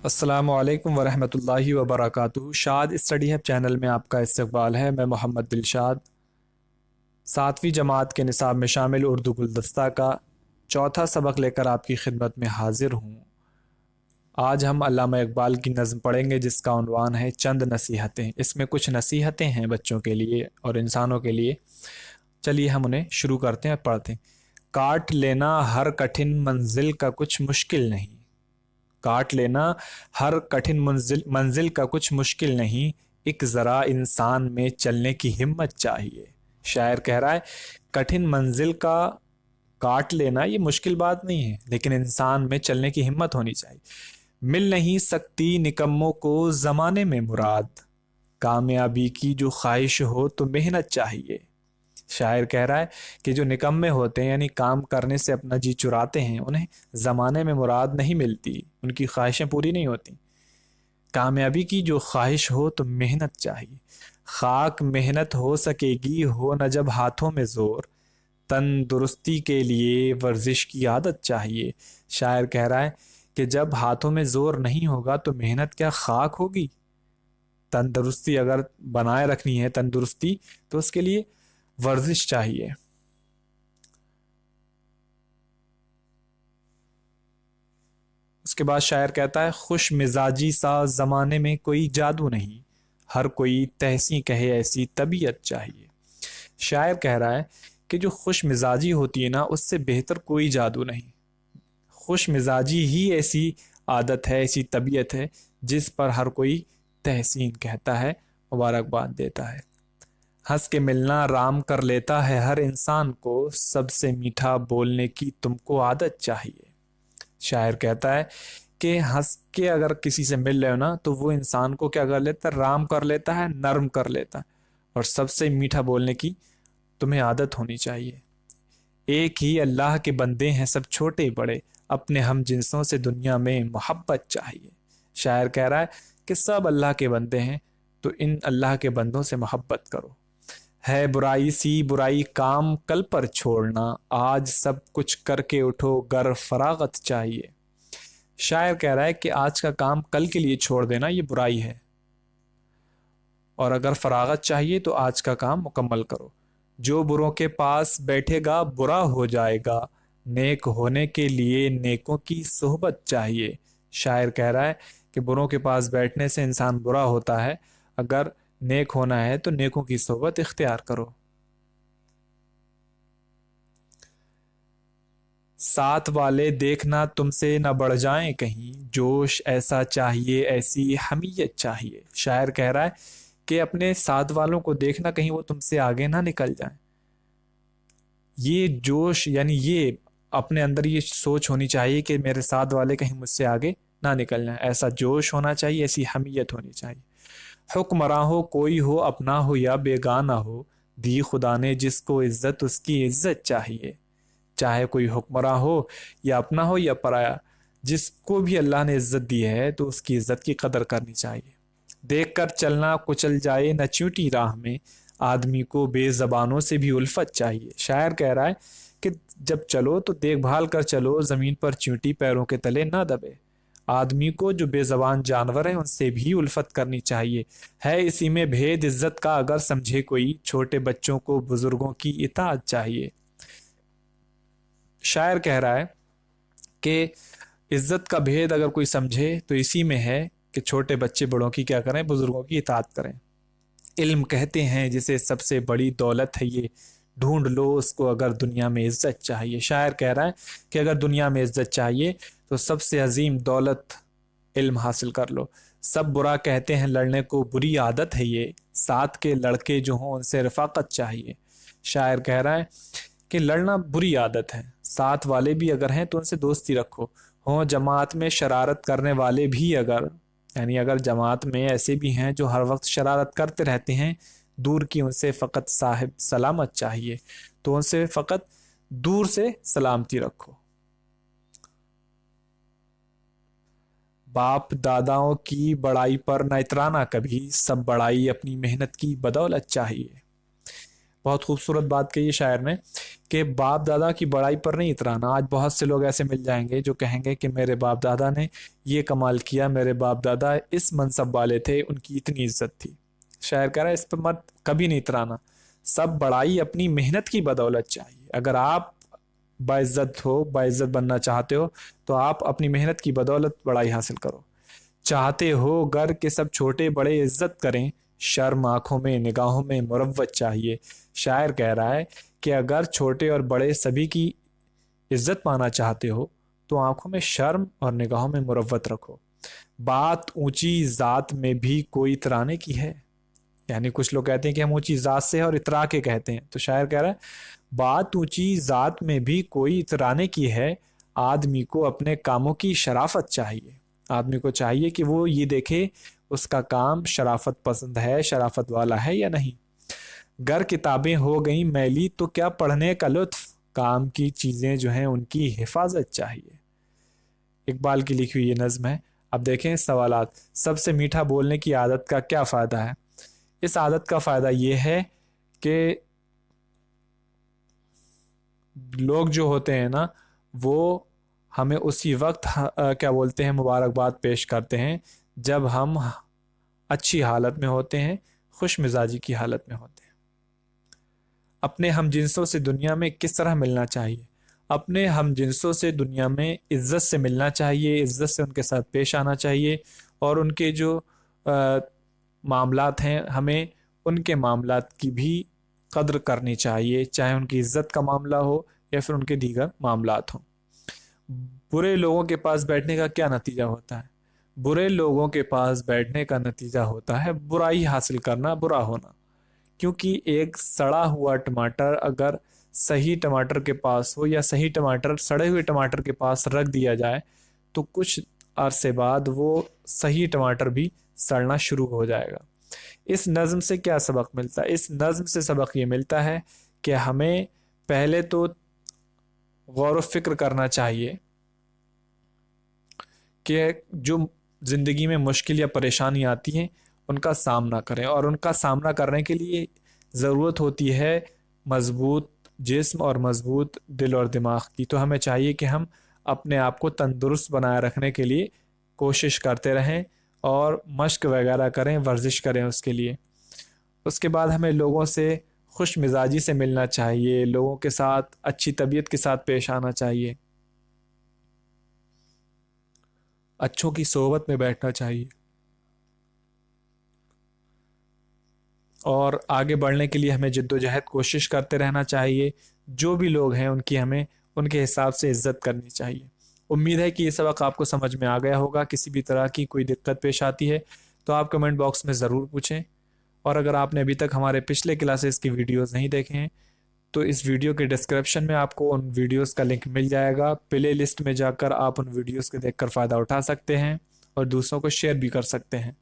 السلام علیکم ورحمۃ اللہ وبرکاتہ۔ شاد اسٹڈی ہب چینل میں آپ کا استقبال ہے۔ میں محمد دلشاد 7ویں جماعت کے نصاب میں شامل اردو گلدستہ کا چوتھا سبق لے کر آپ کی خدمت میں حاضر ہوں۔ آج ہم علامہ اقبال کی نظم پڑھیں گے جس کا عنوان ہے چند نصیحتیں۔ اس میں کچھ نصیحتیں ہیں بچوں کے لیے اور انسانوں کے لیے۔ چلیے ہم انہیں شروع کرتے ہیں اور پڑھتے ہیں۔ کاٹ لینا ہر کٹھن منزل کا کچھ مشکل نہیں، کاٹ لینا ہر کٹھن منزل کا کچھ مشکل نہیں، ایک ذرا انسان میں چلنے کی ہمت چاہیے۔ شاعر کہہ رہا ہے کٹھن منزل کا کاٹ لینا یہ مشکل بات نہیں ہے، لیکن انسان میں چلنے کی ہمت ہونی چاہیے۔ مل نہیں سکتی نکموں کو زمانے میں مراد، کامیابی کی جو خواہش ہو تو محنت چاہیے۔ شاعر کہہ رہا ہے کہ جو نکمے ہوتے ہیں یعنی کام کرنے سے اپنا جی چراتے ہیں، انہیں زمانے میں مراد نہیں ملتی، ان کی خواہشیں پوری نہیں ہوتی۔ کامیابی کی جو خواہش ہو تو محنت چاہیے۔ خاک محنت ہو سکے گی ہو نہ جب ہاتھوں میں زور، تندرستی کے لیے ورزش کی عادت چاہیے۔ شاعر کہہ رہا ہے کہ جب ہاتھوں میں زور نہیں ہوگا تو محنت کیا خاک ہوگی؟ تندرستی اگر بنائے رکھنی ہے تندرستی تو اس کے لیے ورزش چاہیے۔ اس کے بعد شاعر کہتا ہے خوش مزاجی سا زمانے میں کوئی جادو نہیں، ہر کوئی تحسین کہے ایسی طبیعت چاہیے۔ شاعر کہہ رہا ہے کہ جو خوش مزاجی ہوتی ہے نا اس سے بہتر کوئی جادو نہیں۔ خوش مزاجی ہی ایسی عادت ہے، ایسی طبیعت ہے جس پر ہر کوئی تحسین کہتا ہے، مبارکباد دیتا ہے۔ ہنس کے ملنا رام کر لیتا ہے ہر انسان کو، سب سے میٹھا بولنے کی تم کو عادت چاہیے۔ شاعر کہتا ہے کہ ہنس کے اگر کسی سے مل رہے ہو نا تو وہ انسان کو کیا کر لیتا ہے؟ رام کر لیتا ہے، نرم کر لیتا ہے، اور سب سے میٹھا بولنے کی تمہیں عادت ہونی چاہیے۔ ایک ہی اللہ کے بندے ہیں سب چھوٹے بڑے، اپنے ہم جنسوں سے دنیا میں محبت چاہیے۔ شاعر کہہ رہا ہے کہ سب اللہ کے بندے ہیں تو ان اللہ کے بندوں سے محبت کرو۔ ہے برائی سی برائی کام کل پر چھوڑنا، آج سب کچھ کر کے اٹھو گر فراغت چاہیے۔ شاعر کہہ رہا ہے کہ آج کا کام کل کے لیے چھوڑ دینا یہ برائی ہے، اور اگر فراغت چاہیے تو آج کا کام مکمل کرو۔ جو بروں کے پاس بیٹھے گا برا ہو جائے گا، نیک ہونے کے لیے نیکوں کی صحبت چاہیے۔ شاعر کہہ رہا ہے کہ بروں کے پاس بیٹھنے سے انسان برا ہوتا ہے، اگر نیک ہونا ہے تو نیکوں کی صحبت اختیار کرو۔ ساتھ والے دیکھنا تم سے نہ بڑھ جائیں کہیں، جوش ایسا چاہیے ایسی حمیت چاہیے۔ شاعر کہہ رہا ہے کہ اپنے ساتھ والوں کو دیکھنا کہیں وہ تم سے آگے نہ نکل جائیں۔ یہ جوش یعنی یہ اپنے اندر یہ سوچ ہونی چاہیے کہ میرے ساتھ والے کہیں مجھ سے آگے نہ نکل جائیں، ایسا جوش ہونا چاہیے، ایسی حمیت ہونی چاہیے۔ حکمراں ہو کوئی ہو اپنا ہو یا بیگانہ ہو، دی خدا نے جس کو عزت اس کی عزت چاہیے۔ چاہے کوئی حکمراں ہو یا اپنا ہو یا پرایا، جس کو بھی اللہ نے عزت دی ہے تو اس کی عزت کی قدر کرنی چاہیے۔ دیکھ کر چلنا کچل جائے نہ چونٹی راہ میں، آدمی کو بے زبانوں سے بھی الفت چاہیے۔ شاعر کہہ رہا ہے کہ جب چلو تو دیکھ بھال کر چلو، زمین پر چونٹی پیروں کے تلے نہ دبے۔ آدمی کو جو بے زبان جانور ہیں ان سے بھی الفت کرنی چاہیے۔ ہے اسی میں بھید عزت کا اگر سمجھے کوئی، چھوٹے بچوں کو بزرگوں کی اطاعت چاہیے۔ شاعر کہہ رہا ہے کہ عزت کا بھید اگر کوئی سمجھے تو اسی میں ہے کہ چھوٹے بچے بڑوں کی کیا کریں؟ بزرگوں کی اطاعت کریں۔ علم کہتے ہیں جسے سب سے بڑی دولت ہے یہ، ڈھونڈ لو اس کو اگر دنیا میں عزت چاہیے۔ شاعر کہہ رہا ہے کہ اگر دنیا میں عزت چاہیے تو سب سے عظیم دولت علم حاصل کر لو۔ سب برا کہتے ہیں لڑنے کو بری عادت ہے یہ، ساتھ کے لڑکے جو ہوں ان سے رفاقت چاہیے۔ شاعر کہہ رہا ہے کہ لڑنا بری عادت ہے، ساتھ والے بھی اگر ہیں تو ان سے دوستی رکھو۔ ہوں جماعت میں شرارت کرنے والے بھی اگر، یعنی اگر جماعت میں ایسے بھی ہیں جو ہر وقت شرارت کرتے رہتے ہیں، دور کی ان سے فقط صاحب سلامت چاہیے، تو ان سے فقط دور سے سلامتی رکھو۔ باپ داداؤں کی بڑائی پر نہ اترانا کبھی، سب بڑائی اپنی محنت کی بدولت چاہیے۔ بہت خوبصورت بات کہی ہے شاعر نے کہ باپ دادا کی بڑائی پر نہیں اترانا. آج بہت سے لوگ ایسے مل جائیں گے جو کہیں گے کہ میرے باپ دادا نے یہ کمال کیا, میرے باپ دادا اس منصب والے تھے, ان کی اتنی عزت تھی. شاعر کہہ رہا ہے اس پہ مت کبھی نہیں اترانا. سب بڑائی اپنی محنت کی بدولت چاہیے. اگر آپ باعزت ہو, باعزت بننا چاہتے ہو, تو آپ اپنی محنت کی بدولت بڑائی حاصل کرو. چاہتے ہو گھر کے سب چھوٹے بڑے عزت کریں, شرم آنکھوں میں نگاہوں میں مروت چاہیے. شاعر کہہ رہا ہے کہ اگر چھوٹے اور بڑے سبھی کی عزت پانا چاہتے ہو تو آنکھوں میں شرم اور نگاہوں میں مروت رکھو. بات اونچی ذات میں بھی کوئی اترانے کی ہے. یعنی کچھ لوگ کہتے ہیں کہ ہم اونچی ذات سے اور اترا کے کہتے ہیں, تو شاعر کہہ رہا ہے بات اونچی ذات میں بھی کوئی اترانے کی ہے. آدمی کو اپنے کاموں کی شرافت چاہیے. آدمی کو چاہیے کہ وہ یہ دیکھے اس کا کام شرافت پسند ہے, شرافت والا ہے یا نہیں. گر کتابیں ہو گئیں میلی تو کیا پڑھنے کا لطف, کام کی چیزیں جو ہیں ان کی حفاظت چاہیے. اقبال کی لکھی ہوئی یہ نظم ہے. اب دیکھیں سوالات. سب سے میٹھا بولنے کی عادت کا کیا فائدہ ہے؟ اس عادت کا فائدہ یہ ہے کہ لوگ جو ہوتے ہیں نا وہ ہمیں اسی وقت کیا بولتے ہیں مبارکباد پیش کرتے ہیں جب ہم اچھی حالت میں ہوتے ہیں, خوش مزاجی کی حالت میں ہوتے ہیں. اپنے ہم جنسوں سے دنیا میں کس طرح ملنا چاہیے؟ اپنے ہم جنسوں سے دنیا میں عزت سے ملنا چاہیے, عزت سے ان کے ساتھ پیش آنا چاہیے, اور ان کے جو معاملات ہیں ہمیں ان کے معاملات کی بھی قدر کرنی چاہیے, چاہے ان کی عزت کا معاملہ ہو یا پھر ان کے دیگر معاملات ہوں. برے لوگوں کے پاس بیٹھنے کا کیا نتیجہ ہوتا ہے؟ برے لوگوں کے پاس بیٹھنے کا نتیجہ ہوتا ہے برائی حاصل کرنا, برا ہونا. کیونکہ ایک سڑا ہوا ٹماٹر اگر صحیح ٹماٹر کے پاس ہو یا صحیح ٹماٹر سڑے ہوئے ٹماٹر کے پاس رکھ دیا جائے تو کچھ عرصے بعد وہ صحیح ٹماٹر بھی سڑنا شروع ہو جائے گا. اس نظم سے کیا سبق ملتا ہے؟ اس نظم سے سبق یہ ملتا ہے کہ ہمیں پہلے تو غور و فکر کرنا چاہیے کہ جو زندگی میں مشکل یا پریشانی آتی ہیں ان کا سامنا کریں, اور ان کا سامنا کرنے کے لیے ضرورت ہوتی ہے مضبوط جسم اور مضبوط دل اور دماغ کی. تو ہمیں چاہیے کہ ہم اپنے آپ کو تندرست بنائے رکھنے کے لیے کوشش کرتے رہیں اور مشق وغیرہ کریں, ورزش کریں اس کے لیے. اس کے بعد ہمیں لوگوں سے خوش مزاجی سے ملنا چاہیے, لوگوں کے ساتھ اچھی طبیعت کے ساتھ پیش آنا چاہیے, اچھوں کی صحبت میں بیٹھنا چاہیے, اور آگے بڑھنے کے لیے ہمیں جد و جہد کوشش کرتے رہنا چاہیے. جو بھی لوگ ہیں ان کی ہمیں ان کے حساب سے عزت کرنی چاہیے. امید ہے کہ یہ سبق آپ کو سمجھ میں آ گیا ہوگا. کسی بھی طرح کی کوئی دقت پیش آتی ہے تو آپ کمنٹ باکس میں ضرور پوچھیں, اور اگر آپ نے ابھی تک ہمارے پچھلے کلاسز کی ویڈیوز نہیں دیکھے ہیں تو اس ویڈیو کے ڈسکرپشن میں آپ کو ان ویڈیوز کا لنک مل جائے گا. پلے لسٹ میں جا کر آپ ان ویڈیوز کو دیکھ کر فائدہ اٹھا سکتے ہیں اور دوسروں کو شیئر بھی کر سکتے ہیں.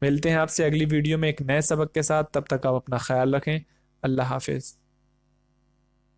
ملتے ہیں آپ سے اگلی ویڈیو میں ایک نئے سبق کے ساتھ. تب تک آپ اپنا خیال رکھیں. اللہ حافظ.